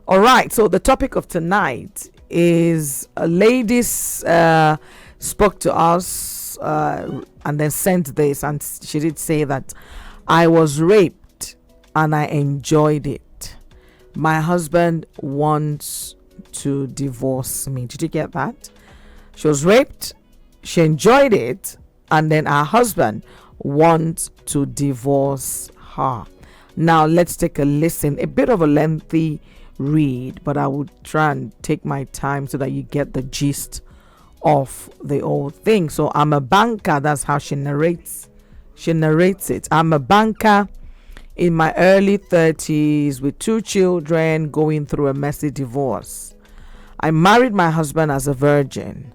All right, so the topic of tonight is ladies spoke to us and then sent this, and she did say that I was raped and I enjoyed it. My husband wants to divorce me. Did you get that? She was raped, she enjoyed it, and then her husband wants to divorce her. Now let's take a listen. A bit of a lengthy read, but I would try and take my time so that you get the gist of the whole thing. So I'm a banker. That's how she narrates it. I'm a banker in my early 30s with 2 children going through a messy divorce. I married my husband as a virgin.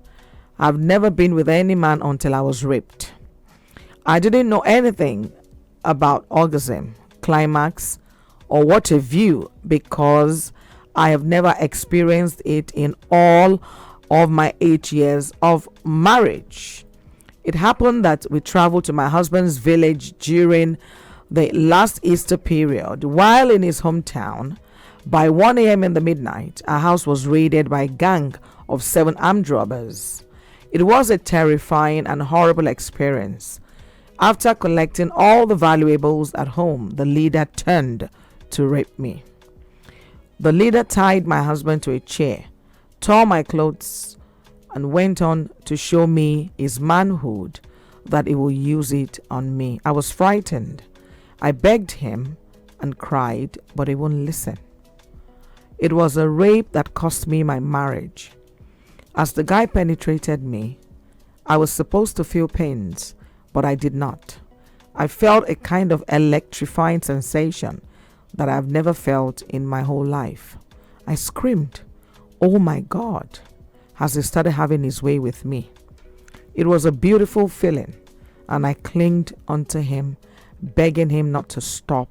I've never been with any man until I was raped. I didn't know anything about orgasm, climax, or what a view, because I have never experienced it in all of my 8 years of marriage. It happened that we traveled to my husband's village during the last Easter period. While in his hometown, by 1 a.m. in the midnight, our house was raided by a gang of 7 armed robbers. It was a terrifying and horrible experience. After collecting all the valuables at home, the leader turned to rape me. The leader tied my husband to a chair, tore my clothes, and went on to show me his manhood, that he will use it on me. I was frightened. I begged him and cried, but he wouldn't listen. It was a rape that cost me my marriage. As the guy penetrated me, I was supposed to feel pains, but I did not. I felt a kind of electrifying sensation that I've never felt in my whole life. I screamed, "Oh my God," as he started having his way with me. It was a beautiful feeling, and I clinged onto him, begging him not to stop,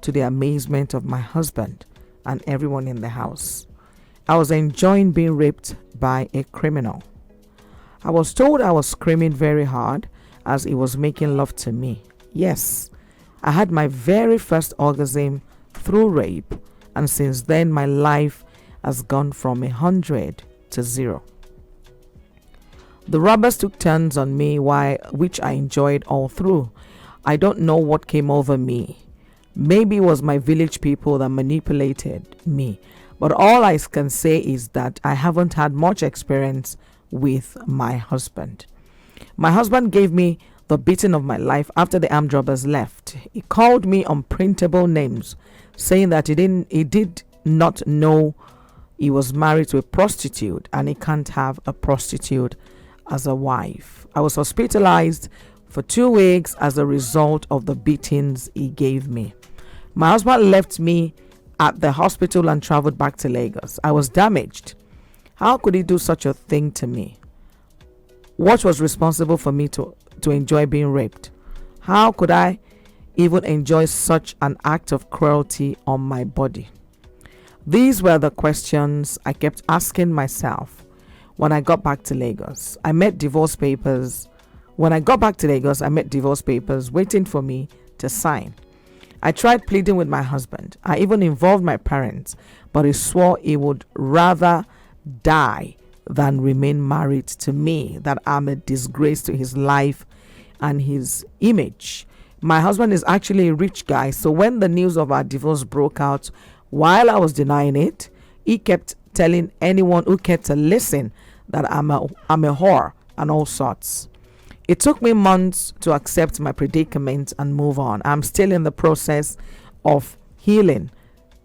to the amazement of my husband and everyone in the house. I was enjoying being raped by a criminal. I was told I was screaming very hard as he was making love to me. Yes, I had my very first orgasm through rape, and since then my life has gone from 100 to 0. The robbers took turns on me, which I enjoyed all through. I don't know what came over me. Maybe it was my village people that manipulated me, but all I can say is that I haven't had much experience with my husband. My husband gave me the beating of my life after the armed robbers left. He called me unprintable names, saying that he did not know he was married to a prostitute and he can't have a prostitute as a wife. I was hospitalized for 2 weeks as a result of the beatings he gave me. My husband left me at the hospital and traveled back to Lagos. I was damaged. How could he do such a thing to me? What was responsible for me to enjoy being raped? How could I even enjoy such an act of cruelty on my body? These were the questions I kept asking myself when I got back to Lagos. I met divorce papers waiting for me to sign. I tried pleading with my husband. I even involved my parents, but he swore he would rather die than remain married to me, that I'm a disgrace to his life and his image. My husband is actually a rich guy, so when the news of our divorce broke out, while I was denying it, he kept telling anyone who cared to listen that I'm a whore and all sorts. It took me months to accept my predicament and move on. I'm still in the process of healing,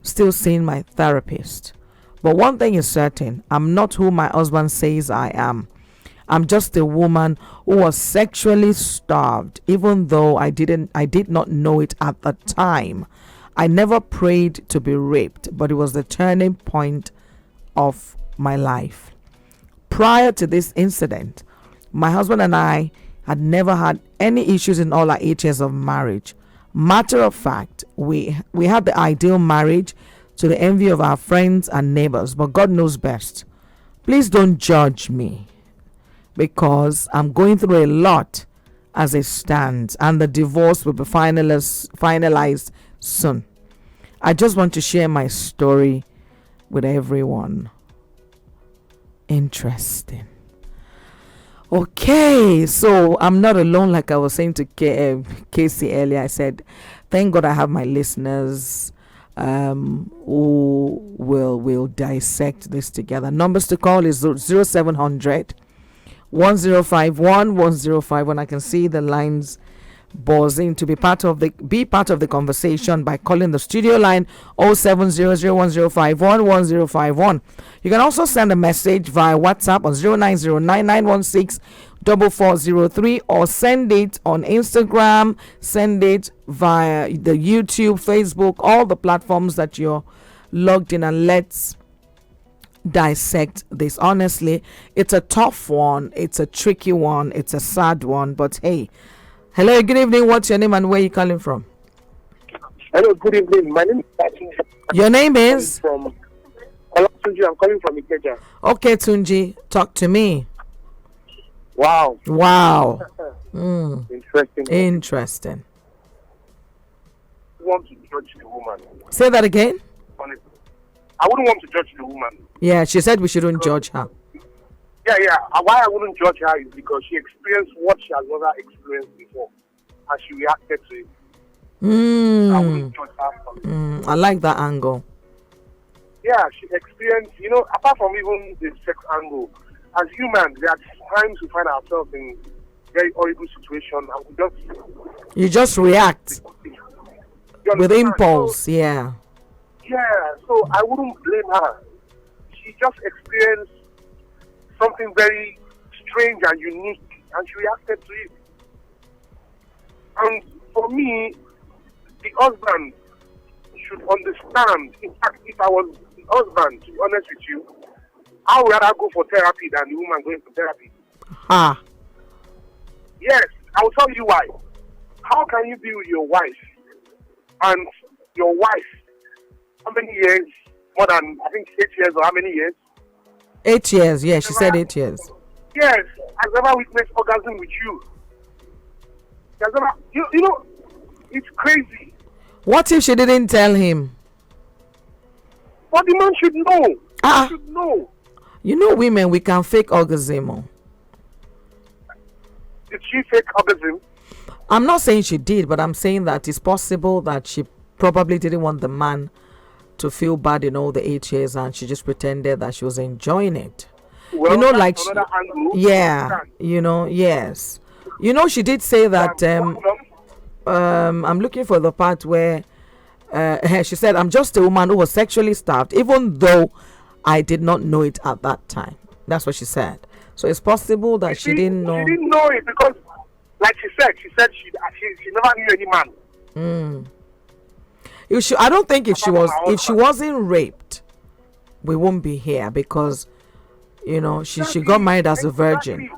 still seeing my therapist. But one thing is certain, I'm not who my husband says I am. I'm just a woman who was sexually starved, even though I did not know it at the time. I never prayed to be raped, but it was the turning point of my life. Prior to this incident, my husband and I had never had any issues in all our 8 years of marriage. Matter of fact, we had the ideal marriage to the envy of our friends and neighbors, but God knows best. Please don't judge me, because I'm going through a lot as it stands, and the divorce will be finalized soon. I just want to share my story with everyone. Interesting. Okay, so I'm not alone, like I was saying to Casey earlier. I said, thank God I have my listeners who will dissect this together. Numbers to call is 0700 1051 1051. I can see the lines buzzing. To be part of the conversation by calling the studio line 07001051 1051. You can also send a message via WhatsApp on 09099164403 or send it on Instagram, send it via the YouTube, Facebook, all the platforms that you're logged in, and let's dissect this. Honestly, it's a tough one, it's a tricky one, it's a sad one, but hey. Hello, good evening. What's your name and where are you calling from? Hello, good evening. My name is Tunji. Your name is? Tunji. I'm calling from Ikeja. Okay, Tunji, talk to me. Wow. Interesting. I want to judge the woman. Say that again. Honestly, I wouldn't want to judge the woman. Yeah, she said we shouldn't judge her. Yeah. Why I wouldn't judge her is because she experienced what she has never experienced before, and she reacted to it. I wouldn't judge her. I like that angle. Yeah, she experienced, apart from even the sex angle, as humans, there are times we find ourselves in very horrible situations, and you just react with impulse. So, yeah, so I wouldn't blame her. She just experienced something very strange and unique, and she reacted to it. And for me, the husband should understand. In fact, if I was the husband, to be honest with you, I would rather go for therapy than the woman going for therapy. Yes, I will tell you why. How can you be with your wife, and your wife, how many years? More than, I think, 8 years, or how many years? 8 years, yeah, she said 8 years. Yes, I've never witnessed orgasm with you. It's crazy. What if she didn't tell him? But the man should know. He should know. Women, we can fake orgasm. Did she fake orgasm? I'm not saying she did, but I'm saying that it's possible that she probably didn't want the man to feel bad in all the 8 years, and she just pretended that she was enjoying it. Well, like yes. She did say that I'm looking for the part where she said, I'm just a woman who was sexually starved, even though I did not know it at that time. That's what she said. So it's possible that she didn't know. She didn't know it because, like she said she never knew any man. I don't think if she wasn't raped, we won't be here, because she got married as a virgin.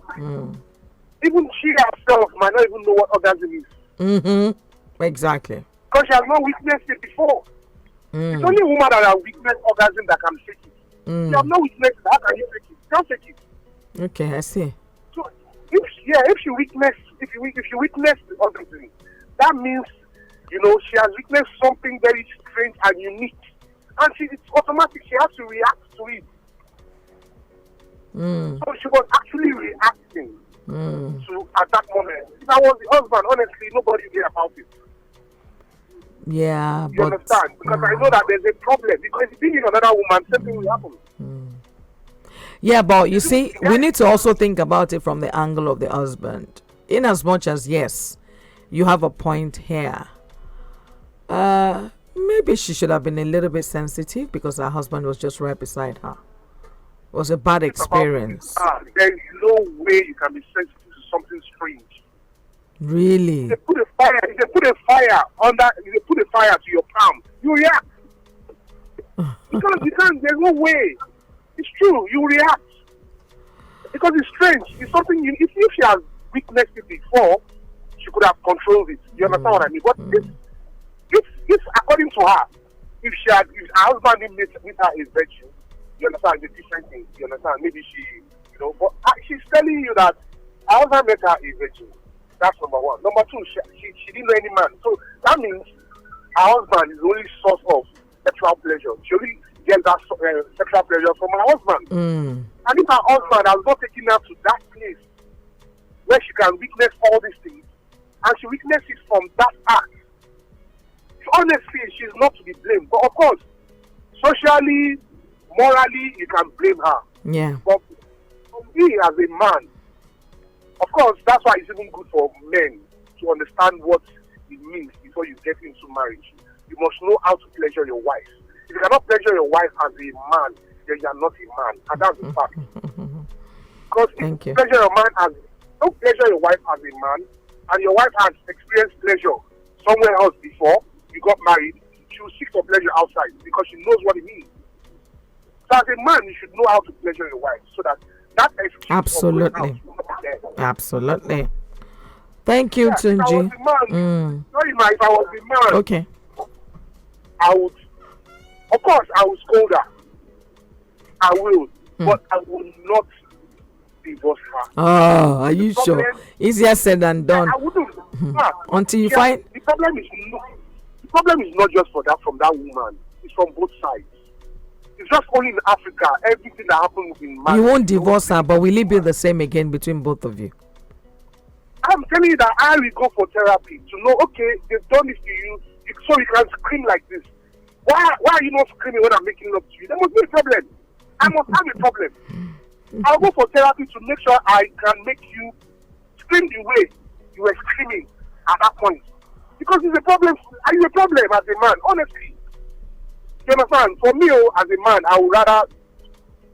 Even she herself might not even know what orgasm is. Exactly. Because she has not witnessed it before. It's only a woman that has witnessed orgasm that can fake it. You have not witnessed it. How can you fake it? You can't fake it. Okay, I see. So if you witness the orgasm, that means she has witnessed something very strange and unique, and it's automatic. She has to react to it. So she was actually reacting to at that moment. If I was the husband, honestly, nobody would hear about it. Yeah, you understand? Because I know that there's a problem. Because if being another woman, something will happen. Yeah, but you see, we need to also think about it from the angle of the husband. In as much as, yes, you have a point here. Maybe she should have been a little bit sensitive because her husband was just right beside her. It was a bad experience. There is no way you can be sensitive to something strange. Really? They put a fire to your palm. You react. You can't, there's no way. It's true, you react. Because it's strange. It's something, if she has witnessed it before, she could have controlled it. You understand what I mean? But if according to her, if her husband didn't meet her a virgin, you understand, the different things. You understand? Maybe she, but she's telling you that her husband met her a virgin. That's number one. Number two, she didn't know any man. So that means her husband is the only source of sexual pleasure. get that sexual pleasure from her husband. And if her husband has not taken her to that place where she can witness all these things, and she witnesses from that act, honestly, she's not to be blamed. But of course, socially, morally, you can blame her. Yeah. But for me as a man, of course, that's why it's even good for men to understand what it means before you get into marriage. You must know how to pleasure your wife. If you cannot pleasure your wife as a man, then you are not a man. And that's the fact. Because if you pleasure your man as don't pleasure your wife as a man, and your wife has experienced pleasure somewhere else before you got married, she will seek for pleasure outside because she knows what it means. So as a man, you should know how to pleasure your wife so that excuse absolutely. Absolutely. Thank you, Tunji. If I was a man, okay, I would, of course, I will scold her. I will, but I will not divorce her. Oh, are you sure? Easier said than done. I wouldn't. Until you find the problem is not just from that woman. It's from both sides. It's just only in Africa. Everything that happens in marriage. You won't divorce her, but will it be the same again between both of you? I'm telling you that I will go for therapy to know, okay, they've done this to you, so you can scream like this. Why are you not screaming when I'm making love to you? There must be a problem. I must have a problem. I'll go for therapy to make sure I can make you scream the way you were screaming at that point. Because it's a problem. Are you a problem as a man? Honestly. You understand? For me, as a man, I would rather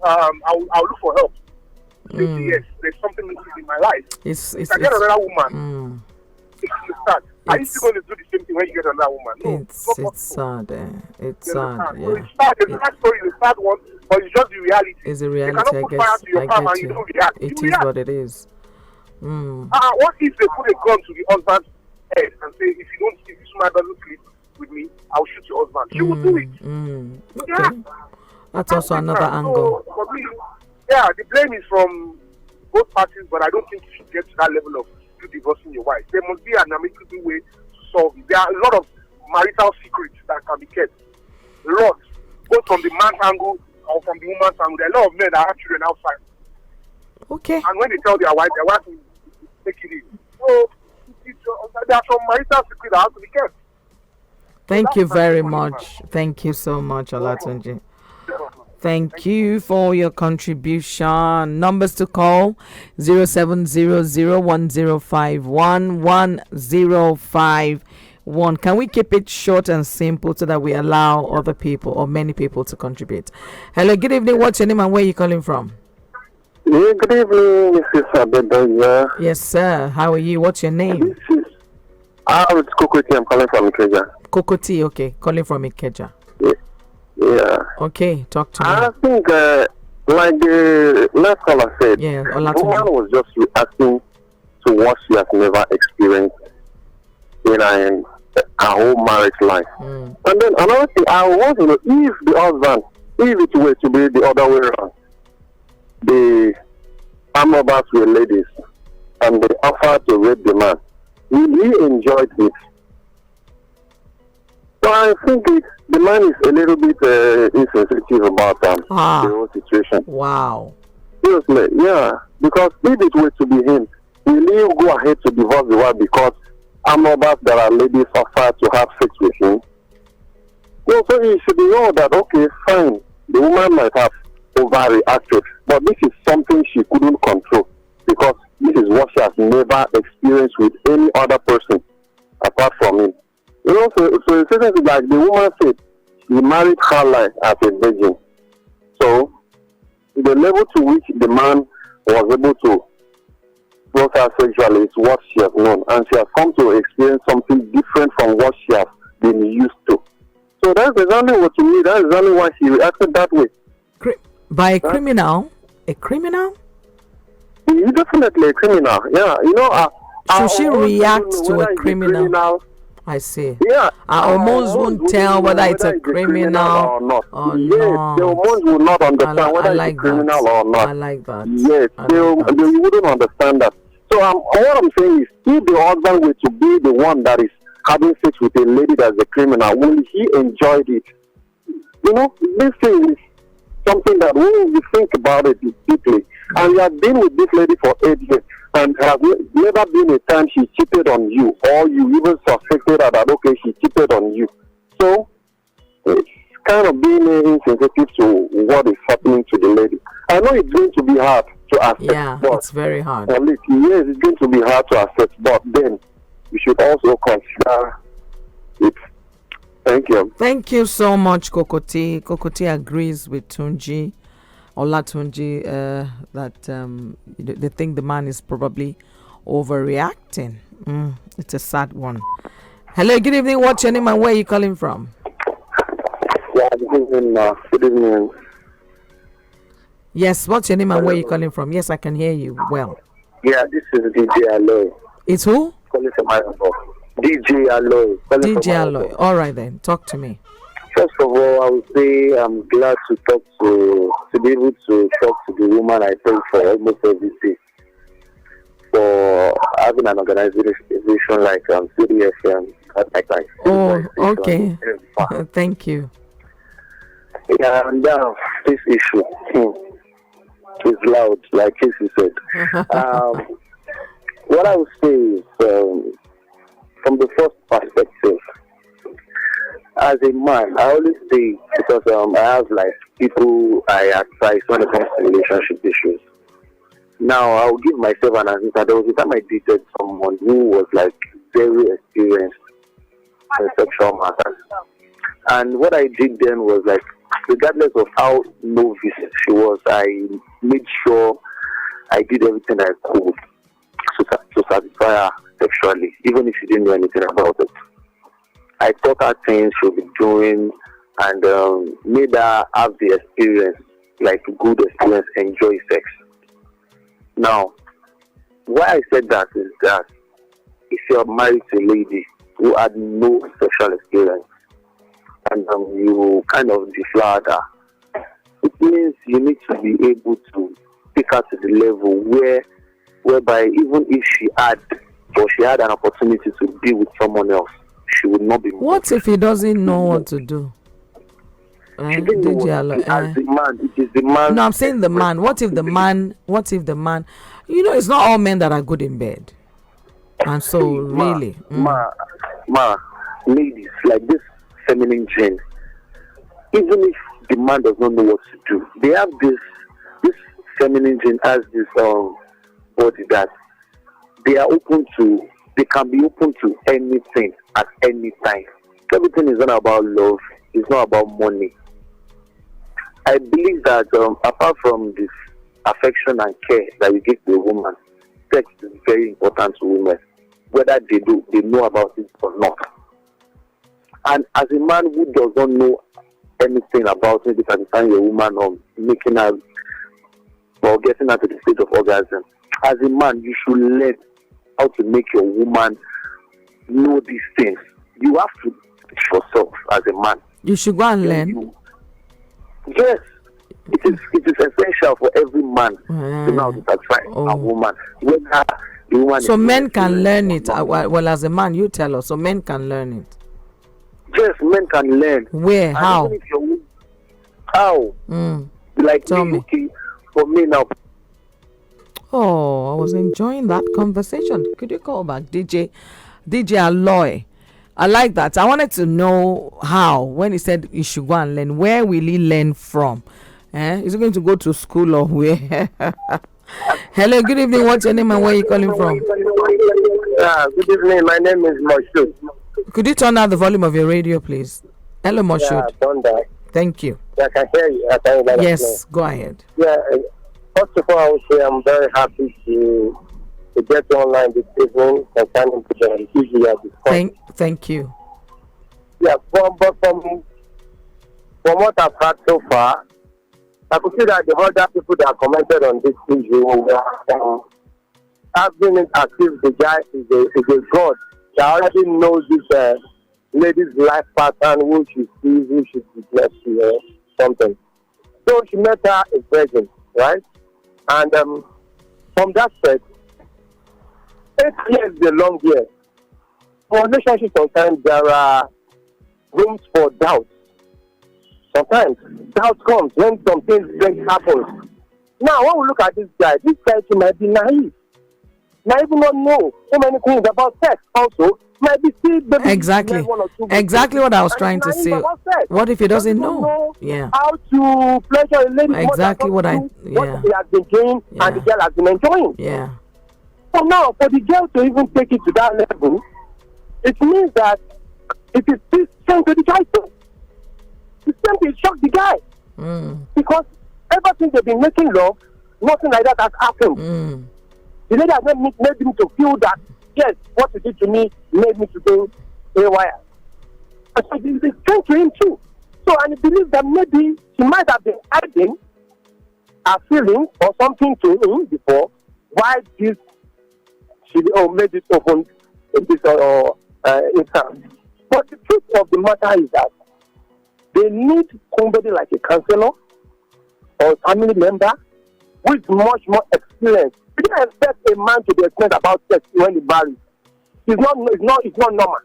I'll look for help. Yes, there's something missing in my life. If I get another woman, are you still going to do the same thing when you get another woman? No, it's sad. It's sad. Yeah. So it's a sad story, it's a sad one, but it's just the reality. It's a reality, I guess. I get you. It is what it is. What if they put a gun to the husband's head and say, if this woman doesn't sleep with me, I'll shoot your husband? She will do it. Okay. That's also another angle. So, for me, the blame is from both parties, but I don't think you should get to that level of you divorcing your wife. There must be an amicable way to solve it. There are a lot of marital secrets that can be kept. A lot. Both from the man's angle or from the woman's angle. There are a lot of men that have children outside. Okay. And when they tell their wife will take it in. So, there are some marital secrets that have to be kept. Thank you very much. Thank you so much, Olatunji. Thank you for your contribution. Numbers to call 0700-1051-1051. Can we keep it short and simple so that we allow other people or many people to contribute? Hello, good evening. What's your name and where are you calling from? Yeah, good evening, Mrs. Adedoja. Yes, sir. How are you? What's your name? It's Kokoti. I'm calling from Ikeja. Kokoti, okay. Calling from Ikeja. Yeah. Okay, talk to me. I think, like the last caller said, the woman was just reacting to what she has never experienced in her whole marriage life. And then another thing, I want to know if the husband, if it were to be the other way around, the arm robbers were ladies and they offered to rape the man, will he enjoy it? So I think the man is a little bit insensitive about the whole situation. Wow. Seriously, yeah. Because if it were to be him, will he go ahead to divorce the wife because arm robbers that are ladies offer to have sex with him? No, so he should know that, okay, fine, the woman might have overreacted, but this is something she couldn't control because this is what she has never experienced with any other person apart from him. You know, so it's like the woman said, she married her life as a virgin. So, the level to which the man was able to force her sexually is what she has known. And she has come to experience something different from what she has been used to. So, that's exactly what to me, that's exactly why she reacted that way. By a criminal? A criminal? He's definitely a criminal, yeah. You know, so she reacts to a criminal. I see. Yeah. I almost won't tell whether it's a criminal or not. Or yes, not. they almost will not understand whether it's a criminal or not. I like that. Yes, they wouldn't understand that. So what I'm saying is, if the husband were to be the one that is having sex with a lady that's a criminal, will he enjoy it? This thing is something that when we think about it deeply, and you have been with this lady for 8 years, and have never been a time she cheated on you, or you even suspected her that, okay, she cheated on you. So, it's kind of being insensitive to what is happening to the lady. I know it's going to be hard to accept. Yeah, it's very hard. At least, yes, it's going to be hard to accept, but then we should also consider it. Thank you. Thank you so much, Kokoti. Kokoti agrees with Tunji, Olatunji, that they think the man is probably overreacting. It's a sad one. Hello, good evening. What's your name and where are you calling from? Yeah, good evening. Good evening. Yes, what's your name and where are you calling from? Yes, I can hear you well. Yeah, this is DJ Aloy. It's who? Calling from my number. DJ Aloy. DJ Aloy. All right then, talk to me. First of all, I would say I'm glad to be able to talk to the woman I pray for almost every day. For having an organization like CDFM at my time. Oh, okay. Thank you. Yeah, and this issue is loud, like Casey said. What I would say is, from the first perspective, as a man, I always say, because I have like people I advise when it comes to relationship issues. Now, I'll give myself an answer. There was a time I dated someone who was like very experienced in sexual matters. And what I did then was like, regardless of how novice she was, I made sure I did everything I could to satisfy her sexually, even if she didn't know anything about it. I taught her things she would be doing and made her have the experience, like good experience, enjoy sex. Now, why I said that is that if you're married to a lady who had no sexual experience and you kind of deflowered her, it means you need to be able to take her to the level whereby even if she had an opportunity to be with someone else, she would not be moved. What if he doesn't know what to do? As the man, it is the man. No, I'm saying the man. What if the man? It's not all men that are good in bed. And so, really, ladies, like this feminine gene, even if the man does not know what to do, they have this feminine gene has this body that they can be open to anything at any time. Everything is not about love, it's not about money. I believe that apart from this affection and care that you give to a woman, sex is very important to women, whether they know about it or not. And as a man who does not know anything about it, by the time you're a woman or making her or getting her to the state of orgasm, as a man, you should learn how to make your woman know these things. You have to teach yourself as a man. You should go and learn. Yes, it is essential for every man to know how to satisfy a woman. Whether the woman so men can learn it. Well, as a man, you tell us. So men can learn it. Yes, men can learn. Where? And how? How? Like tell me. Okay, for me now. Oh, I was enjoying that conversation. Could you call back, DJ Aloy? I like that. I wanted to know how, when he said he should go and learn, where will he learn from? Is he going to go to school or where? Hello, good evening. What's your name and where are you calling from? Good evening. My name is Moshood. Could you turn down the volume of your radio, please? Hello, Moshood. Yeah, done that. Thank you. Yeah, I can hear you. Yes, go ahead. Yeah, first of all, I would say I'm very happy to get online this evening concerning the issue at this. Thank you. Yeah, but from what I've heard so far, I could see that the other people that commented on this issue have been as if the guy is a god that already knows this lady's life pattern, who she sees, who she is blessed to, something. So she met her a virgin, right? And from that fact, 8 years is a long year. For relationships, sometimes there are rooms for doubt. sometimes doubt comes when some things happen. Now, when we look at this guy too might be naive. Might even not know so many things about sex also. Might be still maybe exactly what I was trying to say. What if he doesn't know? Yeah. How to pleasure a lady. Exactly what he has been doing and the girl has been enjoying. Yeah. So now, for the girl to even take it to that level, it means that it is still sent to the guy too. It's sent to shock the guy. Because ever since they've been making love, nothing like that has happened. The lady has made him to feel that, yes, what you did to me made me to do haywire. And so it's sent to him too. So, and he believes that maybe she might have been hiding her feelings or something to him before, why this she made it open in this instance. But the truth of the matter is that they need somebody like a counselor or a family member who is much more experienced. You don't expect a man to be experienced about sex when he marries. It's not normal.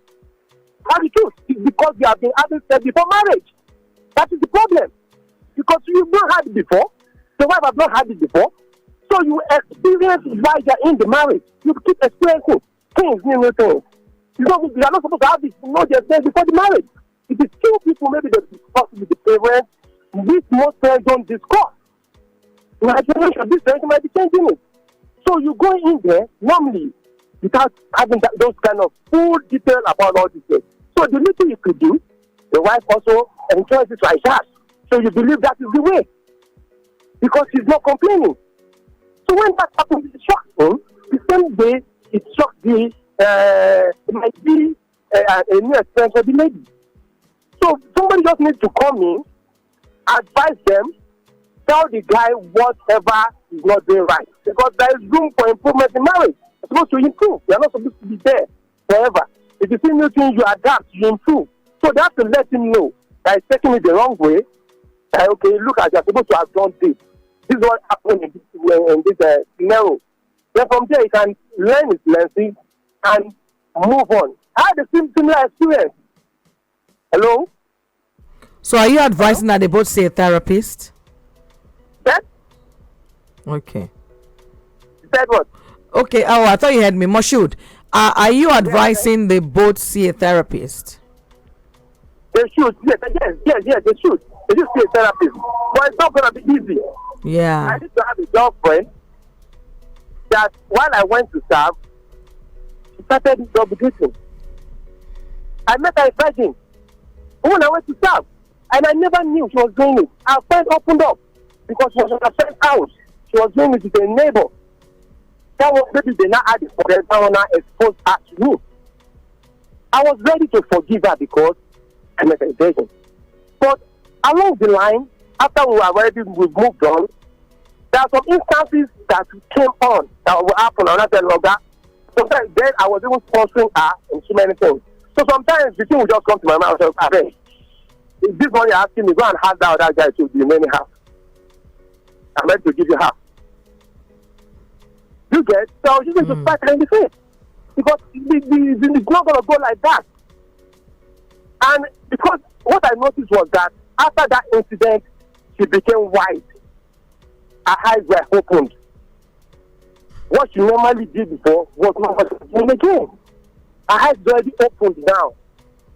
That's the truth. It's because you have been having sex before marriage. That is the problem. Because you've not had it before. The wife has not had it before. So you experience while you're in the marriage. You keep experiencing things, new things. You are not supposed to have this, not just before the marriage. It is two people, maybe they discuss with the parents, which most parents don't discuss. My generation, this generation might be changing it. So you go in there, normally, without having those kind of full detail about all this things. So the little you could do, the wife also enjoys it like that. So you believe that is the way. Because she's not complaining. So when that happens, it shocks him. The same way it shocks it might be a new experience for the lady. So somebody just needs to come in, advise them, tell the guy whatever is not doing right. Because there is room for improvement in marriage. You're supposed to improve. You're not supposed to be there forever. If you see new things, you adapt, you improve. So they have to let him know that he's taking it the wrong way. Okay, look, as you're supposed to have done this. This is what happened in this scenario. Then from there, he can learn his lesson and move on. I had a similar experience. Hello? So are you advising that they both see a therapist? That? Okay. You said what? Okay, I thought you had me. Moshood, are you advising they both see a therapist? They should. Yes, they should. They should see a therapist. But it's not going to be easy. Yeah. I need to have a girlfriend that while I went to serve, she started obligating. I met her a virgin when I went to serve, and I never knew she was doing it. Our friend opened up because she was at her friend's house. She was doing it with a neighbor. That was maybe they now had it for them. That one now exposed her to me. I was ready to forgive her because I met a virgin. But along the line, after we've moved on, there are some instances that came on that will happen on that longer. Sometimes then I was even sponsoring her in so many things. So sometimes the thing will just come to my mouth and say, if this money you're asking me, go and have that other guy to the remaining half. I'm ready to give you half. You get? So I was just to fight her in the face. Because it's not going to go like that. And because what I noticed was that after that incident, she became white. Her eyes were opened. What she normally did before was not what she was doing again. Her eyes already opened now.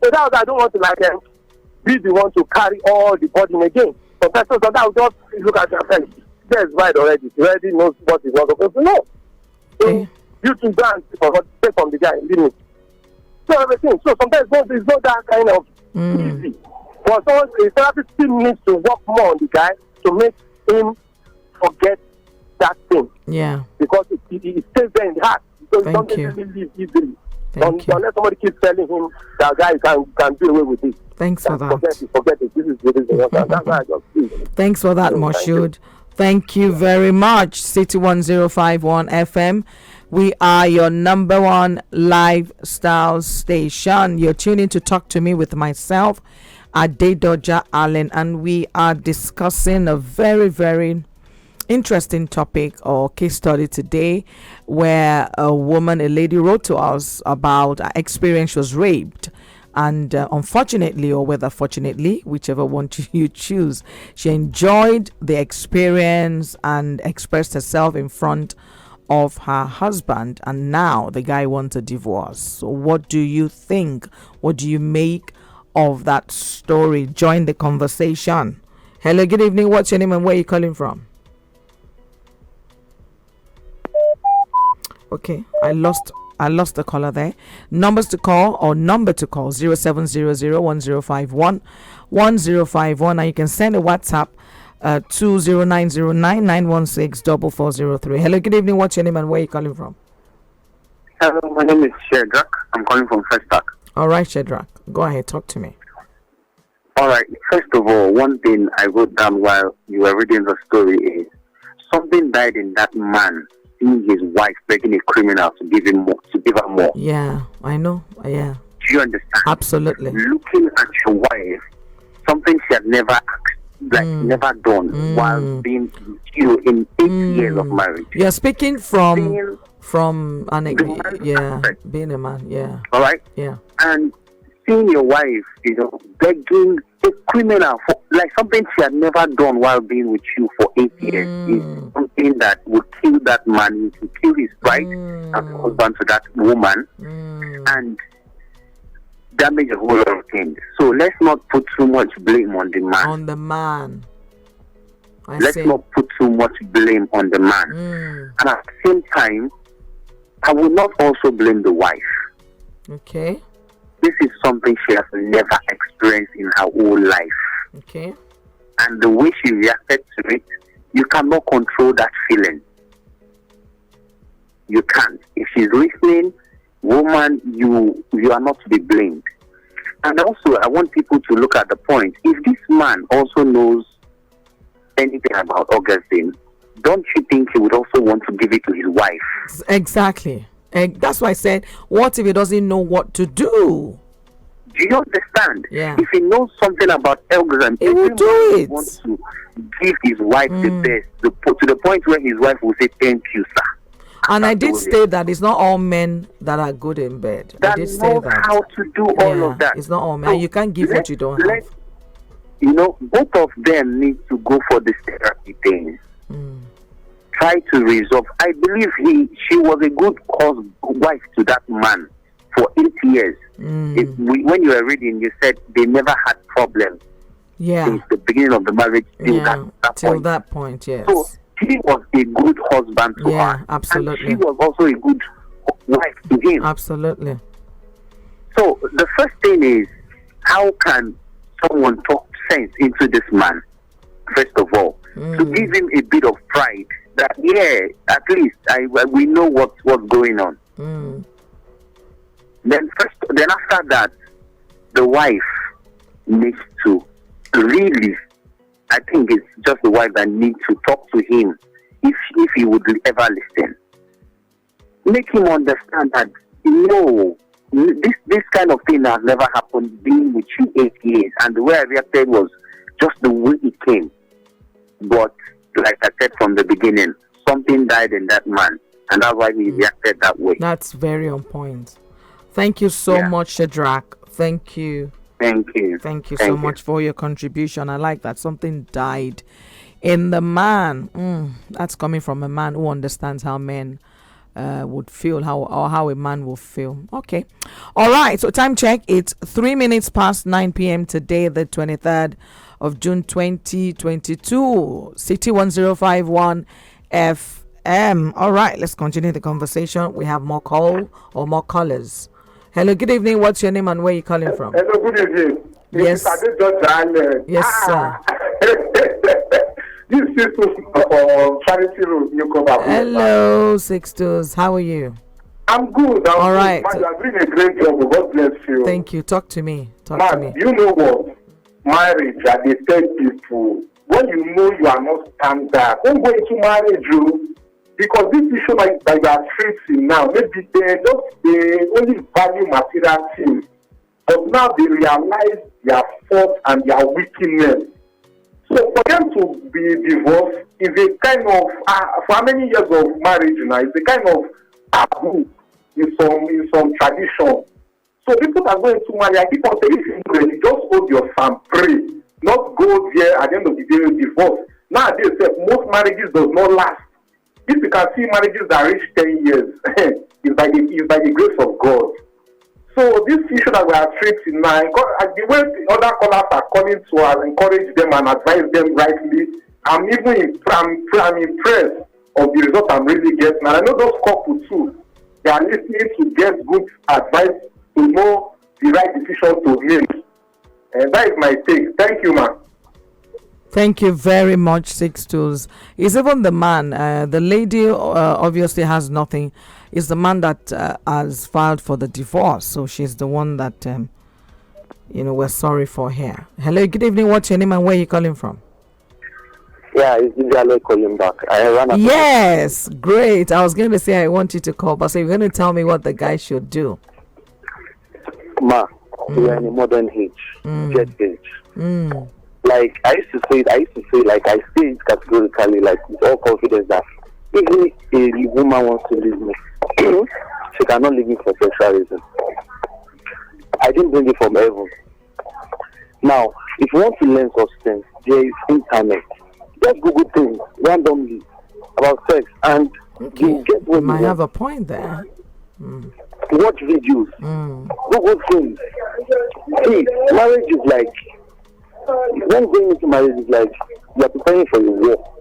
So that was, I don't want to be the one to carry all the burden again. Sometimes I would just look at her and say, there's right already. She already knows what is not supposed to know. So you can dance take from the guy, leave me. So everything. So sometimes it's not that kind of easy. But a therapist still needs to work more on the guy to make him forget that thing. Yeah. Because it stays there in the heart. Because Thank it you. doesn't really leave easily. Thank you. Unless somebody keeps telling him that guy can do away with it. Thanks for that. Forget it. This is that's why I just feel. Thanks for that, Moshood. Thank you very much. City 1051 FM. We are your number one lifestyle station. You're tuning to Talk to Me with myself, Adedoja Allen, and we are discussing a very, very interesting topic or case study today, where a lady wrote to us about her experience. She was raped And unfortunately, or whether fortunately, whichever one you choose, she enjoyed the experience and expressed herself in front of her husband, and now the guy wants a divorce. So what do you think? What do you make of that story? Join the conversation. Hello, good evening. What's your name and where are you calling from? Okay, I lost the caller there. Numbers to call or number to call 0700-1051-1051, and you can send a WhatsApp 20909-916-4403. Hello, good evening. What's your name and where are you calling from? Hello, my name is Shedrack. I'm calling from Festac. All right, Shedrack, go ahead, talk to me. All right. First of all, one thing I wrote down while you were reading the story is something died in that man seeing his wife begging a criminal to give him more, to give her more. Yeah, I know. Yeah. Do you understand? Absolutely. Looking at your wife, something she had never never done while being with you in 8 years of marriage. You're speaking from an being a man. Yeah. All right. Yeah. And seeing your wife, begging a criminal for like something she had never done while being with you for 8 years is something that would kill that man. It would kill his pride as a husband to that woman and damage a whole lot of things. So let's not put too much blame on the man. Let's not put too much blame on the man. And at the same time, I will not also blame the wife. Okay. This is something she has never experienced in her whole life. Okay. And the way she reacted to it, you cannot control that feeling. You can't. If she's listening, woman, you are not to be blamed. And also, I want people to look at the point. If this man also knows anything about orgasm, don't you think he would also want to give it to his wife? Exactly. That's why I said, what if he doesn't know what to do? Do you understand? Yeah. If he knows something about orgasm, he will do it. He wants to give his wife the best, to the point where his wife will say, "Thank you, sir." And I did say that it's not all men that are good in bed. That I did say knows that. how to do all of that. It's not all men. So you can't give what you don't have. Both of them need to go for this therapy thing. Try to resolve. I believe she was a good wife to that man for 8 years. When you were reading, you said they never had problems. Yeah. Since the beginning of the marriage till that point, yes. So he was a good husband to her. Absolutely. And she was also a good wife to him. Absolutely. So the first thing is, how can someone talk sense into this man? First of all, to give him a bit of pride that at least we know what's going on. Then after that, the wife needs to really, I think it's just the wife that needs to talk to him if he would ever listen. Make him understand that this kind of thing has never happened being with you 8 years, and the way I reacted was just the way it came. But like I said from the beginning, something died in that man, and that's why he reacted that way. That's very on point. Thank you so much, Shadrach. Thank you. Thank you so much for your contribution. I like that. Something died in the man. That's coming from a man who understands how men would feel, how a man will feel. Okay. All right. So time check. It's 3 minutes past 9 p.m. today, the 23rd of June 2022. City 1051 FM. All right. Let's continue the conversation. We have more callers. Hello, good evening. What's your name and where are you calling from? Hello, good evening. Yes. Adedoja. Yes, sir. This is Charity Road, Newcomer. Hello, Sixtus. How are you? I'm good. All right. Man, you are doing a great job. God bless you. Thank you. Talk to me. You know what? Marriage, they tell people, when you know you are not standard, don't go into marriage, because this issue that you are facing now, maybe they only value material things, but now they realize their fault and their weakness. So for them to be divorced is a kind of, for how many years of marriage now, it's a kind of taboo in some tradition. So people that go into marriage, I keep on saying, if you're ready, just hold your farm, pray. Not go there at the end of the day, divorce. Nowadays, most marriages does not last. If you can see marriages that reach 10 years, it's by the grace of God. So this issue that we are treating now, the way the other callers are calling to us, encourage them and advise them rightly, I'm impressed of the result I'm really getting. And I know those couples too, they are listening to get good advice to know the right decision to make. And that is my take. Thank you, man. Thank you very much, Six Tools. It's even the man. The lady obviously has nothing. It's the man that has filed for the divorce. So she's the one that, we're sorry for her. Hello, good evening. What's your name and where are you calling from? Yeah, it's Ijale calling back. Yes, great. I was going to say I want you to call, but so you're going to tell me what the guy should do. Ma, we are in a modern age, jet age. Like I used to say, like I say it categorically, like with all confidence that even a woman wants to leave me, she cannot leave me for sexual reasons. I didn't bring it from heaven. Now, if you want to learn such things, there is internet. Just Google things randomly about sex, and you get what you might want. have a point there. Watch videos, Google things. See, marriage is like, when going into marriage is like you are preparing for your war.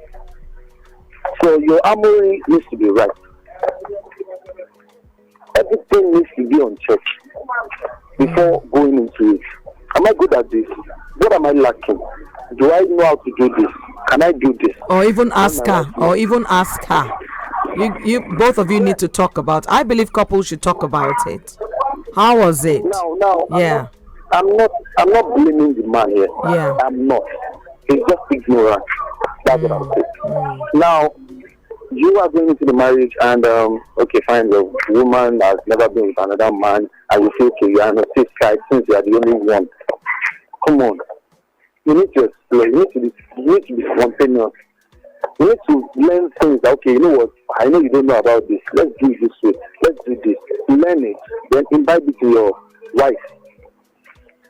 So your armory needs to be right. Everything needs to be on check before going into it. Am I good at this? What am I lacking? Do I know how to do this? Can I do this? Or even ask her. You both of you need to talk about. I believe couples should talk about it. How was it? No. Yeah. I'm not blaming the man here. Yeah. I'm not. It's just ignorance. That's what I'm saying. Now, you are going into the marriage and okay, fine, the woman has never been with another man, and you feel okay, you are on a safe side since you are the only one. Come on. You need to explore, you need to be spontaneous. You need to learn things that, okay, you know what, I know you don't know about this. Let's do it this way. Let's do this. Learn it. Then invite it to your wife.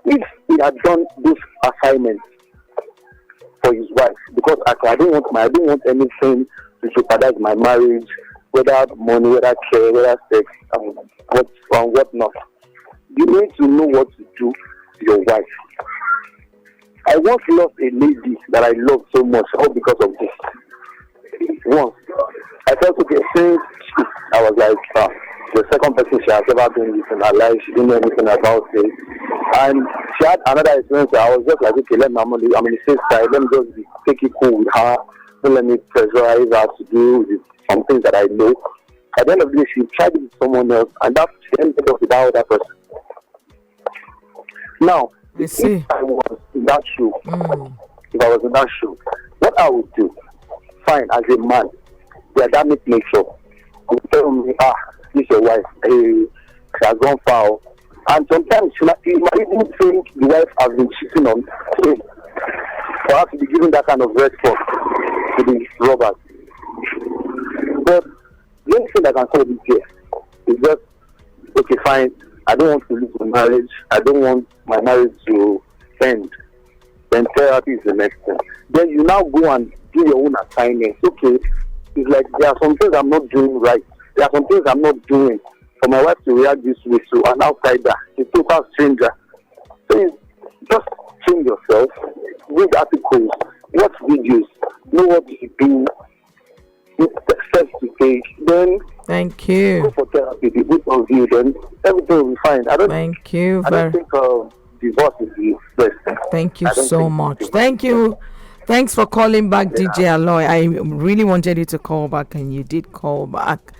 If he had done this assignment for his wife, because I don't want anything to jeopardize my marriage, whether money, whether care, whether sex, and what not. You need to know what to do to your wife. I once lost a lady that I loved so much, all because of this. Once, I felt okay, since I was like, the second person she has ever been with in her life, she didn't know anything about it. And she had another experience where I was just like, okay, I'm on the safe side, let me just take it cool with her, don't let me pressurize her to do with some things that I know. At the end of the day, she tried it with someone else, and that she ended up with that other person. Now, if I was in that shoe, what I would do, fine, as a man, the Adamic nature would tell me, this is your wife, she has gone foul. And sometimes you might even think the wife has been cheating on him for her to be giving that kind of response to the robbers. But the only thing that can solve it here is just, okay, fine, I don't want to lose my marriage, I don't want my marriage to end. Then therapy is the next thing. Then you now go and do your own assignments. Okay, it's like there are some things I'm not doing right. There are some things I'm not doing for my wife to react this way to an outsider, a total stranger. So just change yourself, read articles, watch videos, know what to do, steps to take, then thank you. Go for therapy, the both of you, then everything will be fine. I don't think divorce is the best thing. Thank you so much. Thank you. Thanks for calling back, DJ Aloy. I really wanted you to call back, and you did call back.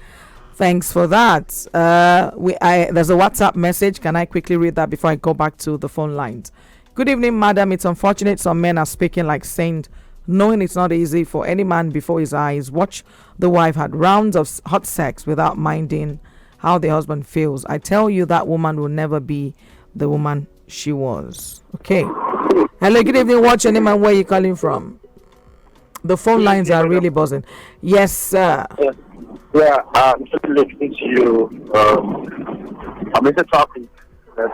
Thanks for that. There's a WhatsApp message. Can I quickly read that before I go back to the phone lines? Good evening, madam. It's unfortunate some men are speaking like saints, knowing it's not easy for any man before his eyes. Watch the wife had rounds of hot sex without minding how the husband feels. I tell you, that woman will never be the woman she was. Okay. Hello, good evening. What's your name and where are you calling from? The phone lines are really buzzing. Yes, sir. Yeah, I'm just listening to you. I'm into talking.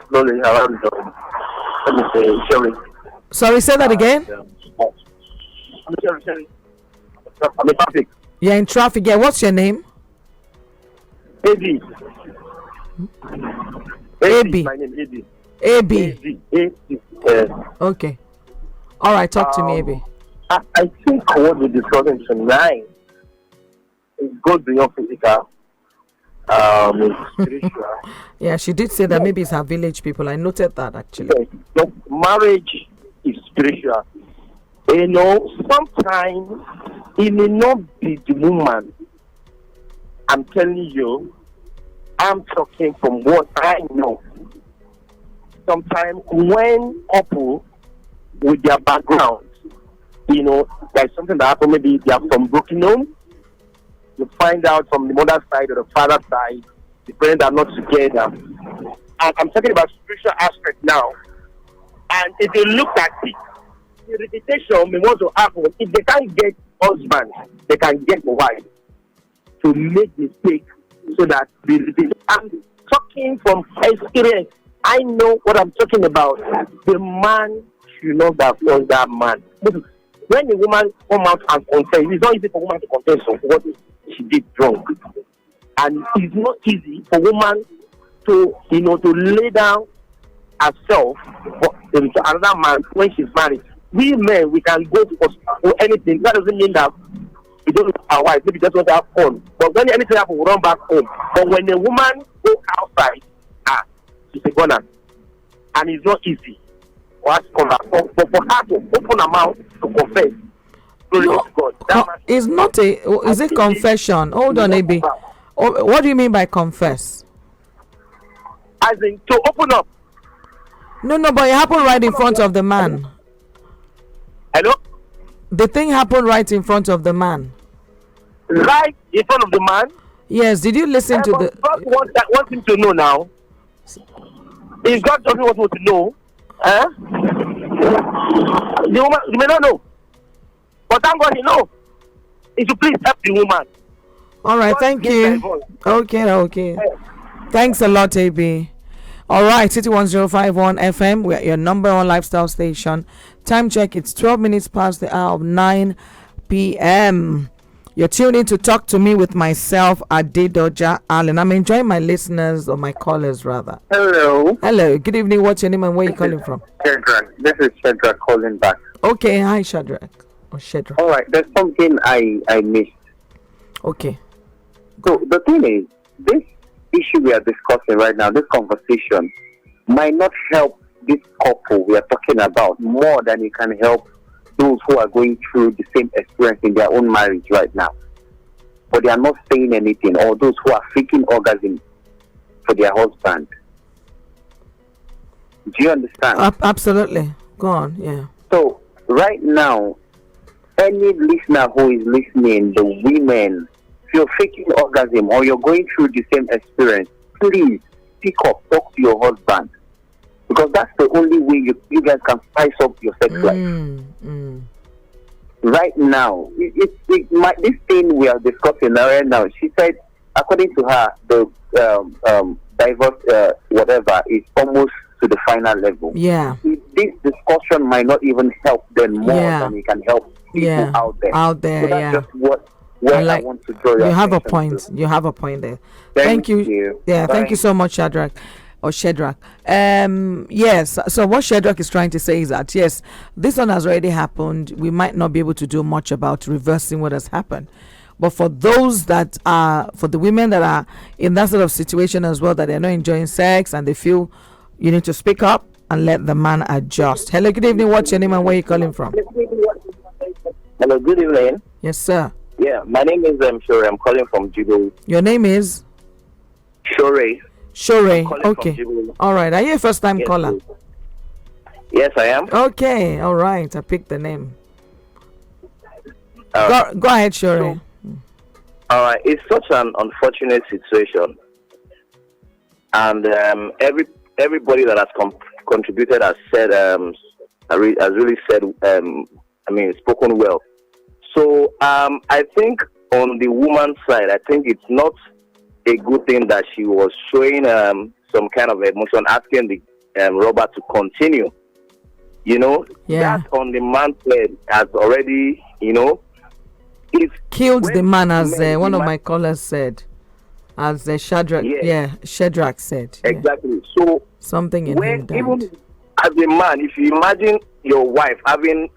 slowly around let me say, Sherry. Sorry, say that again. Sherry. I'm in traffic. You're in traffic. Yeah, what's your name? AB. AB. My name is AB. AB. Okay. All right, talk to me, AB. I think what we're discussing tonight is goes beyond physical. It's spiritual. Yeah, she did say that maybe it's her village people. I noted that actually. Yes, marriage is spiritual. You know, sometimes it may not be the woman. I'm telling you, I'm talking from what I know. Sometimes when couple with their background, you know, there's something that happened, maybe they are from broken home, you find out from the mother's side or the father's side, the parents are not together. And I'm talking about spiritual aspect now. And if you look at it, the repetition may want to happen. If they can't get husband, they can get a wife to make mistake so that the repetition. I'm talking from experience. I know what I'm talking about. The man should not have lost that man. When a woman come out and confess, it's not easy for a woman to confess of what she did wrong. And it's not easy for a woman to, you know, to lay down herself for another man when she's married. We men, we can go to or anything. That doesn't mean that we don't love our wife. Maybe just want to have fun. But when anything happens, we run back home. But when a woman go outside, she's a gunner. And it's not easy for her to come back. But for her to open her mouth to confess, glory to God. It's not is it confession? Hold on, AB. What do you mean by confess? As in, to open up. No, but it happened right in front of the man. Hello? The thing happened right in front of the man. Right in front of the man? Yes, did you listen to the... God wants him to know now. If God doesn't want him to know, the woman, you may not know. But thank God he knows. He should please help the woman. All right, thank you. Okay. Thanks a lot, AB. All right, City 1051 FM. We're your number one lifestyle station. Time check, it's 12 minutes past the hour of 9 p.m. You're tuning to Talk to Me with myself, Adedoja Allen. I'm enjoying my listeners, or my callers rather. Hello. Good evening. What's your name and where are you calling from? Shadrach. This is Shadrach calling back. Okay, hi Shadrach. All right, there's something I missed. Okay. So the thing is, this issue we are discussing right now, this conversation, might not help this couple we are talking about more than it can help those who are going through the same experience in their own marriage right now. But they are not saying anything, or those who are faking orgasm for their husband. Do you understand? Absolutely. Go on, yeah. So, right now, any listener who is listening, the women, if you're faking orgasm or you're going through the same experience, please pick up, talk to your husband. Because that's the only way you guys can spice up your sex life. Right now, this thing we are discussing right now, she said, according to her, the divorce, whatever, is almost to the final level. Yeah. This discussion might not even help them more than it can help people out there. So that's just where I want to draw your You have a attention point. to. You have a point there. Thank you. Yeah, Bye. thank you so much, Shadrach. Yes, so what Shadrach is trying to say is that yes, this one has already happened. We might not be able to do much about reversing what has happened, but for those that are, for the women that are in that sort of situation as well, that they're not enjoying sex and they feel, you need to speak up and let the man adjust. Hello, good evening. What's your name and where are you calling from? Hello, good evening. Yes, sir. Yeah, my name is Shore. I'm calling from Jubilee. Your name is Shore. Okay. All right. Are you a first time caller? Please. Yes, I am. Okay. All right. I picked the name. Go ahead, Shore. All right. It's such an unfortunate situation, and everybody that has contributed has said has really said spoken well. So I think on the woman's side, I think it's not a good thing that she was showing some kind of emotion, asking the robber to continue. That on the man's head has already, it's killed the man, as one of my callers said, as Shadrach. Yeah, Shadrach said. Exactly. Yeah. So something in him died. Even as a man, if you imagine your wife having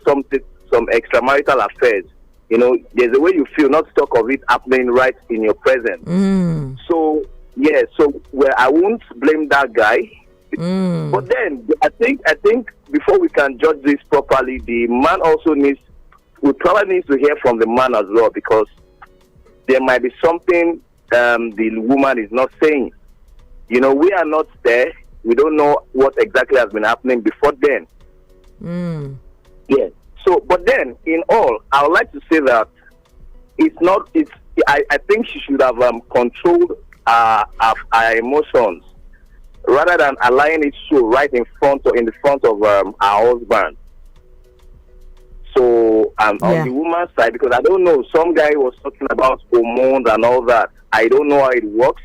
some extramarital affairs, there's a way you feel, not to talk of it happening right in your presence. So I won't blame that guy. But then I think before we can judge this properly, the man also we probably need to hear from the man as well, because there might be something the woman is not saying. We are not there. We don't know what exactly has been happening before then. Yeah. So, but then, in all, I would like to say that I think she should have controlled her emotions rather than allowing it show right in the front of her husband. So, on the woman's side, because I don't know, some guy was talking about hormones and all that. I don't know how it works,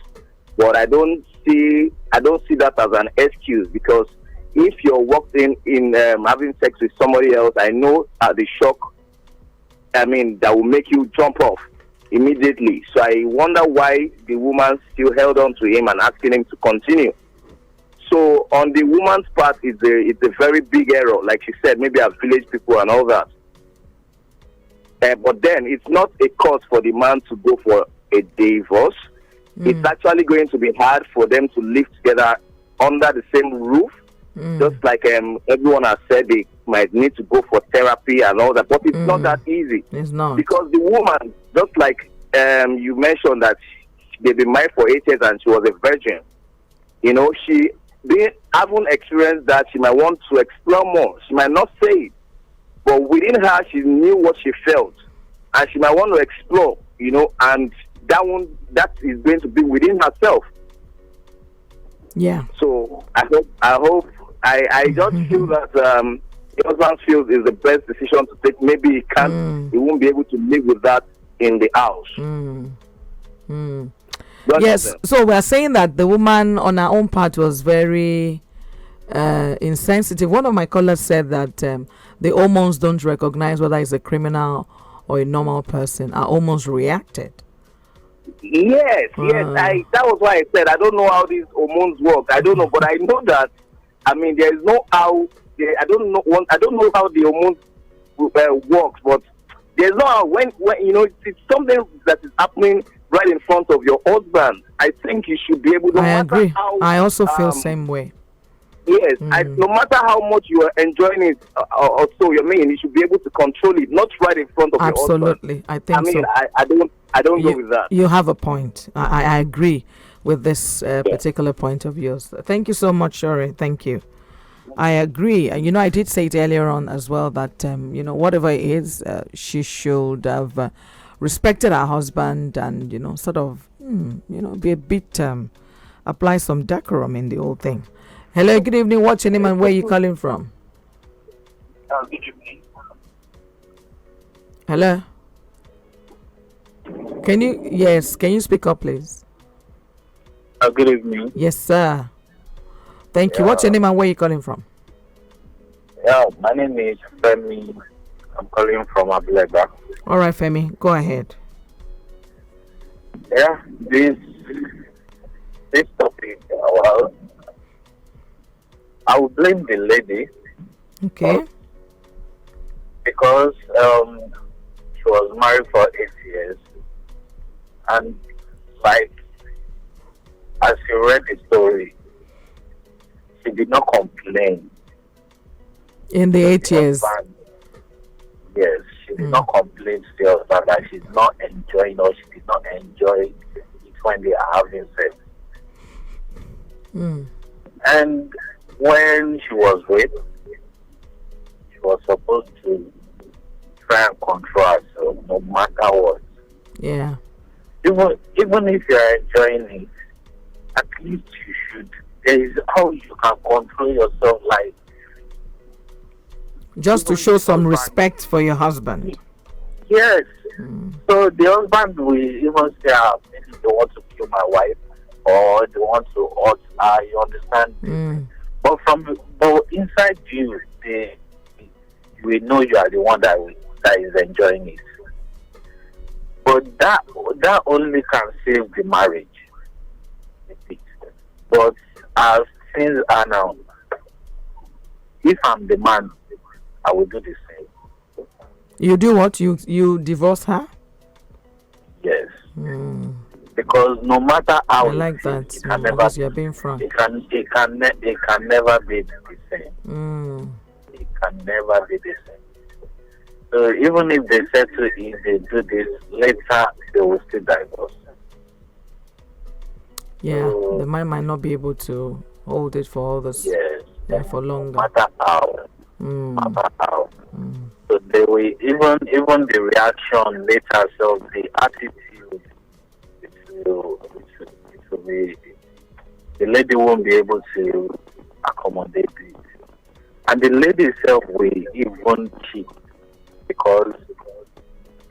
but I don't see that as an excuse, because if you're walked in having sex with somebody else, I know the shock, that will make you jump off immediately. So I wonder why the woman still held on to him and asking him to continue. So on the woman's part, it's a very big error. Like she said, maybe our village people and all that. But then it's not a cause for the man to go for a divorce. It's actually going to be hard for them to live together under the same roof. Just like everyone has said, they might need to go for therapy and all that. But it's not that easy. It's not. Because the woman, just like you mentioned that they've been married for 8 years and she was a virgin. She haven't experienced that. She might want to explore more. She might not say it. But within her, she knew what she felt. And she might want to explore, and that is going to be within herself. Yeah. So I just feel that the husband feels is the best decision to take. Maybe he won't be able to live with that in the house. Yes. So we're saying that the woman on her own part was very insensitive. One of my callers said that the hormones don't recognize whether it's a criminal or a normal person. Her hormones reacted. Yes. That was why I said I don't know how these hormones work. I don't know, but I know that. There is no how. I don't know how the hormones works, but there's no how. When it's something that is happening right in front of your husband. I think you should be able to. I agree. I also feel same way. Yes, no matter how much you are enjoying it, or so you should be able to control it, not right in front of your husband. Absolutely, I think so. I don't go with that. You have a point. I agree with this particular point of yours. Thank you so much, Shore. Thank you. I agree. I did say it earlier on as well that whatever it is, she should have respected her husband and sort of be a bit apply some decorum in the whole thing. Hello, good evening. What's your name and where are you calling from? Good evening. Hello. Can you speak up, please? Good evening. Yes, sir. Thank you. What's your name and where are you calling from? Yeah, my name is Femi. I'm calling from Adedoja. All right, Femi, go ahead. Yeah, this topic, I will blame the lady. Okay. Because she was married for 8 years, and as you read the story, she did not complain. In the 8 years. Yes, she did not complain to the husband that she's not enjoying, or she did not enjoy it when they are having sex. And when she was raped, she was supposed to try and control herself no matter what. Yeah. Even if you are enjoying it, at least you should. There is how you can control yourself, like just to show some respect for your husband. Yes. So the husband will even say, maybe they want to kill my wife. or they want to hurt her. You understand? But inside you, they will know you are the one that is enjoying it. But that only can save the marriage. But as things are now, if I'm the man, I will do the same. You do what? You divorce her? Yes. Because no matter how I like that. It can Because you're being frank. It can never be the same. It can never be the same. So even if they settle, if they do this later, they will still divorce. Yeah, the man might not be able to hold it for others. Yes. Yeah, for longer. No matter how. So they will even the reaction later, so the attitude, it will be, the lady won't be able to accommodate it, and the lady herself will even cheat because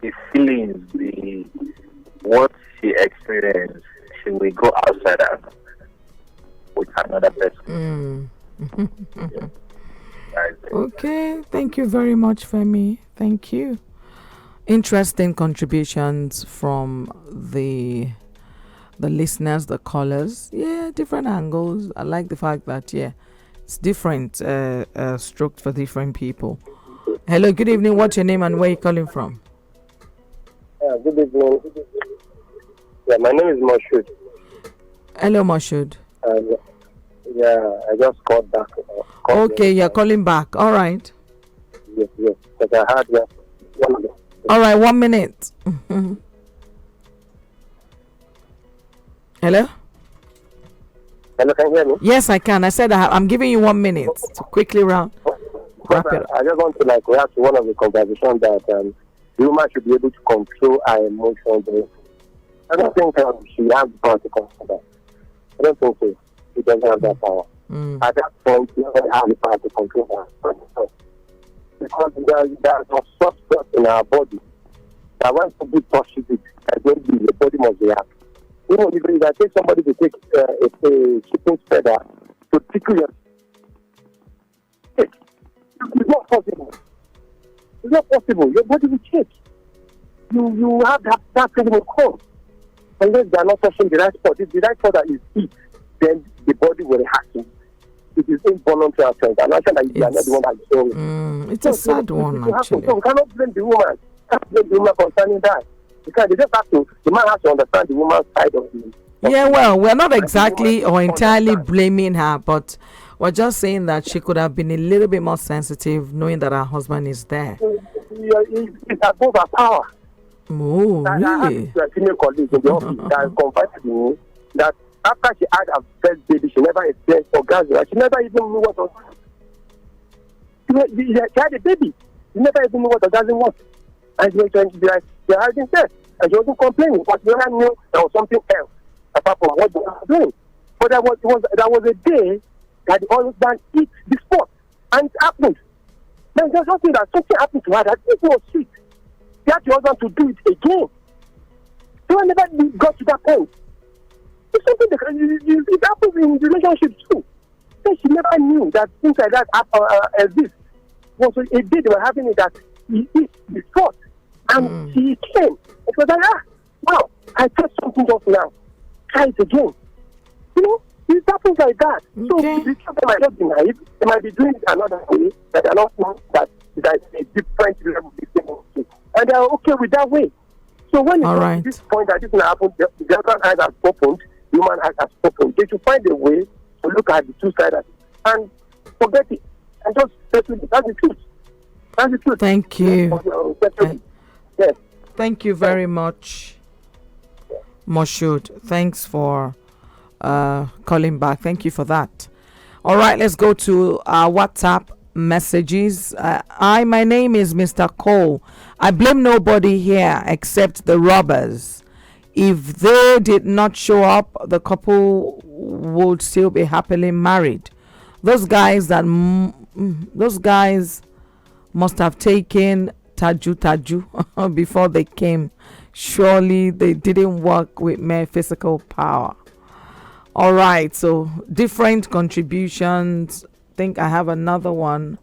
the feelings, what she experienced, she will go outside and with another person. Yeah. Okay, thank you very much, Femi. Thank you. Interesting contributions from the listeners, the callers. Yeah, different angles. I like the fact that it's different stroked for different people. Hello, good evening. What's your name and where are you calling from? Good evening. Yeah, my name is Moshood. Hello, Moshood. I just called back. Okay, you're calling back. All right. Yes. Because I had All right, 1 minute. Hello? Hello, can you hear me? Yes, I can. I said I'm giving you 1 minute to quickly wrap it up. I just want to react to one of the conversations that the woman should be able to control her emotions. I don't think she has the power to control that. I don't think so. She doesn't have that power. At that point, she doesn't have the power to control her. Because there's no substance in our body that when somebody touches it, the body must react. Even if I take somebody to take a chicken feather to tickle your it's not possible. It's not possible. Your body will shake. You have that feeling of cold. Unless they are not touching the right spot. If the right spot is heat, then the body will react. It is involuntary action. I'm not sure that you are not the one that is doing it. It's a sad one, actually. We cannot blame the woman. We cannot blame the woman concerning that. Because they just have to, the man has to understand the woman's side of the... Yeah, well, we're not exactly or entirely blaming her, but we're just saying that she could have been a little bit more sensitive knowing that her husband is there. It's above her power. Oh, really? I have a female colleague in the office that confided in me that after she had her first baby, she never experienced orgasm. She never even knew what was. She had a baby. She never even knew what orgasm was. And she was trying to be like, they are having sex. And she wasn't complaining, but she never knew there was something else apart from what they were doing. But there was a day that the husband eat the spot, and it happened. Then there's something happened to her that it was sweet. She had the husband to do it again. So I never got to that point. It's something that it happens in relationships too. So she never knew that things like that exist. So a day they were having it that he eats the spot, and she came. It was like, wow, I touched something just now. Try it again. You know, it happens like that. Okay. So the children might not be naive. They might be doing it another way that they're not knowing that there is a different level of this. And they're okay with that way. So when it comes to this point that this will happen, the other eyes has opened, the human eyes has opened. They should find a way to look at the two sides and forget it. And just settle it. That's the truth. That's the truth. Thank you. Yes. Thank you very much, Moshood. Thanks for calling back. Thank you for that. All right, let's go to our WhatsApp messages. My name is Mr. Cole. I blame nobody here except the robbers. If they did not show up, the couple would still be happily married. Those guys must have taken Taju before they came. Surely they didn't work with mere physical power. All right, so different contributions. I think I have another one.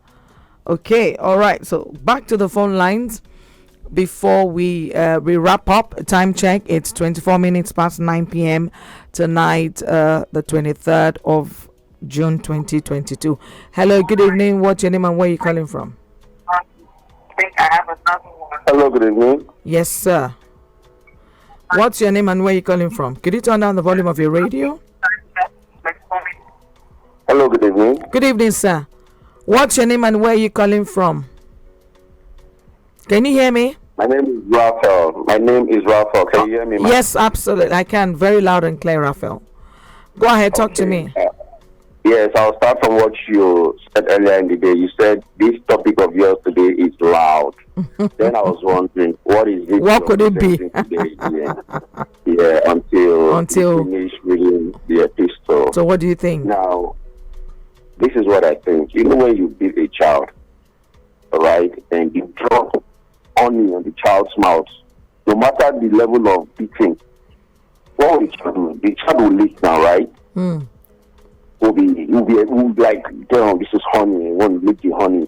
Okay, all right. So back to the phone lines before we wrap up. Time check. It's 24 minutes past 9 p.m. tonight, the 23rd of June 2022. Hello, good evening. What's your name and where are you calling from? I think I have another one. Hello, good evening. Yes, sir. What's your name and where are you calling from? Could you turn down the volume of your radio? Hello, good evening. Good evening, sir. What's your name and where are you calling from? Can you hear me? My name is Raphael. Can you hear me, ma'am? Yes, absolutely. I can. Very loud and clear, Raphael. Go ahead, talk to me. Yes, I'll start from what you said earlier in the day. You said this topic of yours today is loud. Then I was wondering, what is it? What could it be? Yeah, until you finish reading the epistle. So what do you think? Now, this is what I think. You know when you beat a child, right, and you drop honey on the child's mouth, no matter the level of beating, what will the child do? The child will lick now, right? Will be like, damn, this is honey. I want to lick the honey.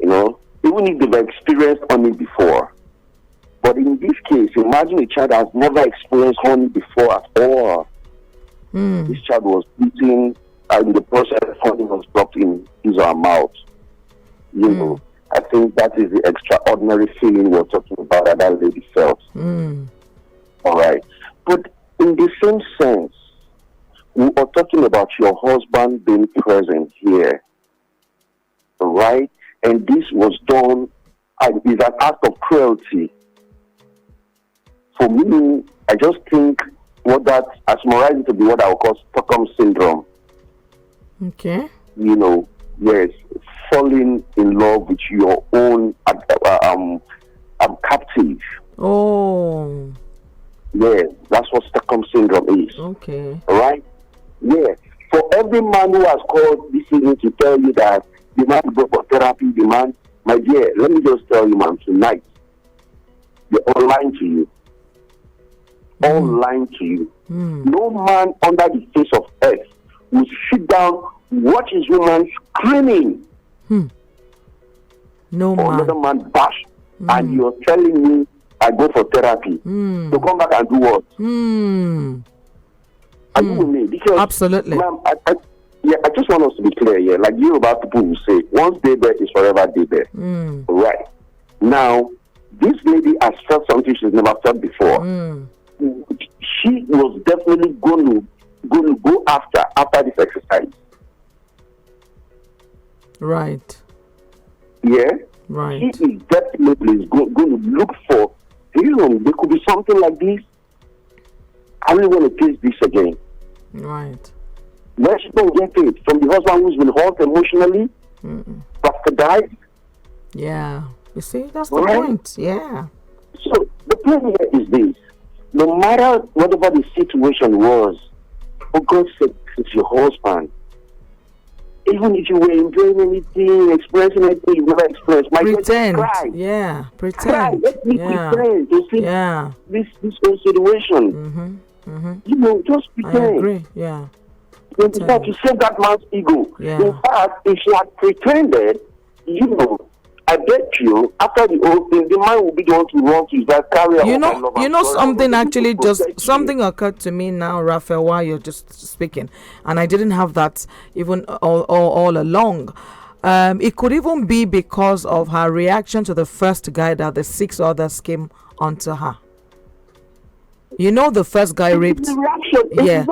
You know, even if they've experienced honey before. But in this case, imagine a child has never experienced honey before at all. This child was eating, and in the process, honey was dropped in his or her mouth. You know, I think that is the extraordinary feeling we're talking about that lady felt. All right. But in the same sense, we are talking about your husband being present here. All right? And this was done, and is an act of cruelty. For me, I just think what that, I summarize it to be what I would call Stockholm syndrome. Okay. You know, yes, falling in love with your own captive. Oh. Yes, that's what Stockholm syndrome is. Okay. All right? Yes. For every man who has called this evening to tell you that the man go for therapy, the man, my dear, let me just tell you, man, tonight, they're all lying to you. All lying to you. No man under the face of earth will sit down, watch his woman screaming. No or man. another man bash, and you're telling me I go for therapy. To come back and do what? Are you with me? Because, absolutely. Ma'am, I just want us to be clear here. Like you about people who say, once they there is forever they there. Right. Now, this lady has felt something she's never felt before. She was definitely going to go after this exercise. Right. Yeah? Right. She is definitely going to look for, there could be something like this. I really want to taste this again. Right. Where she don't get it? From the husband who's been hurt emotionally, after died. Yeah. You see, that's the Right? point. Yeah. So the point here is this: no matter whatever the situation was, for God's sake, it's your husband. Even if you were enjoying anything, experiencing anything you've never experienced, my Pretend. God, cry. Yeah. Cry. Pretend. Let me Yeah. pretend to see Yeah. this whole situation. You know, just I pretend. agree. Yeah. In fact, to save that man's ego. Yeah. In fact, if she had pretended, I bet you, after the whole thing, the man will be the one to run to his dad, carry her. You know something actually just something occurred to me now, Raphael, while you're just speaking, and I didn't have that even all along. It could even be because of her reaction to the first guy that the 6 others came onto her. You know, the first guy raped. Yeah,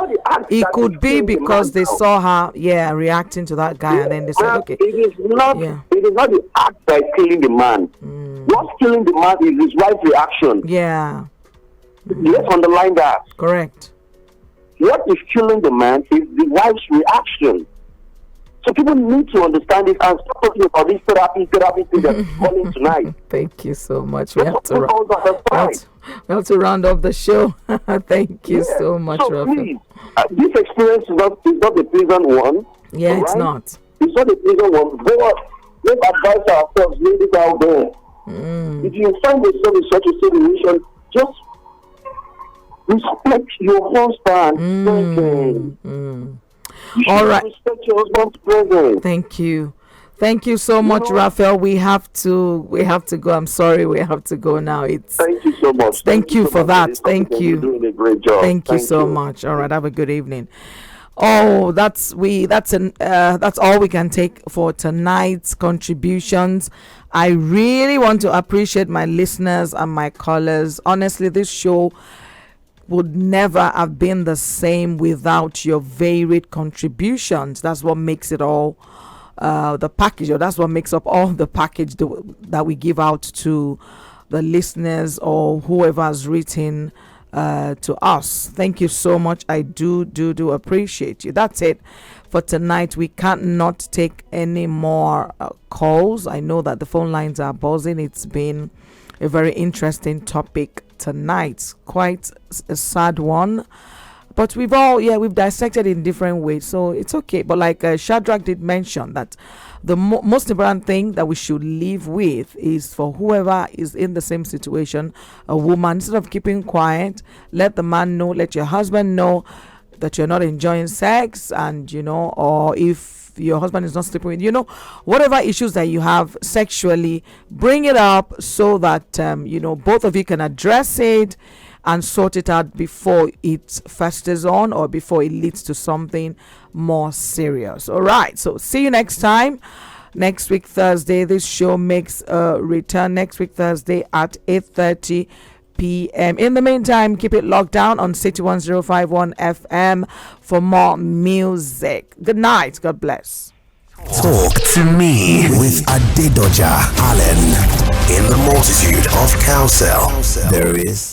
it could be because they saw her, reacting to that guy, and then they said, okay. It is not the act by killing the man. What's killing the man is his wife's reaction. Yeah. Let's underline that. Correct. What is killing the man is the wife's reaction. So people need to understand this and stop talking about this therapy thing that's calling tonight. Thank you so much. We have to round up the show. Thank you so much, so Raphael. please, this experience is not a pleasant one. Yeah, it's not. It's not a pleasant one. Let's advise ourselves, ladies out there. If you find yourself in such a situation, just Respect your husband. All right. Respect your husband's presence. Thank you so much, Raphael. We have to go. I'm sorry, we have to go now. Thank you so much. Thank you for that. Thank you. You're doing a great job. Thank you so much. All right, have a good evening. Oh, that's all we can take for tonight's contributions. I really want to appreciate my listeners and my callers. Honestly, this show would never have been the same without your varied contributions. That's what makes it all the package, or that's what makes up all the package that we give out to the listeners or whoever has written to us. Thank you so much. I do appreciate you. That's it for tonight. We can't not take any more calls. I know that the phone lines are buzzing. It's been a very interesting topic tonight, quite a sad one, but we've dissected in different ways, so it's okay. But like Shadrach did mention, that the most important thing that we should live with is for whoever is in the same situation, a woman, instead of keeping quiet, let the man know, let your husband know that you're not enjoying sex, and or if your husband is not sleeping with whatever issues that you have sexually, bring it up so that both of you can address it and sort it out before it festers on or before it leads to something more serious. All right, so see you next time. Next week Thursday, this show makes a return next week Thursday at 8:30 p.m. In the meantime, keep it locked down on City 1051 FM for more music. Good night. God bless. Talk to me with Adedoja Allen. In the multitude of counsel, there is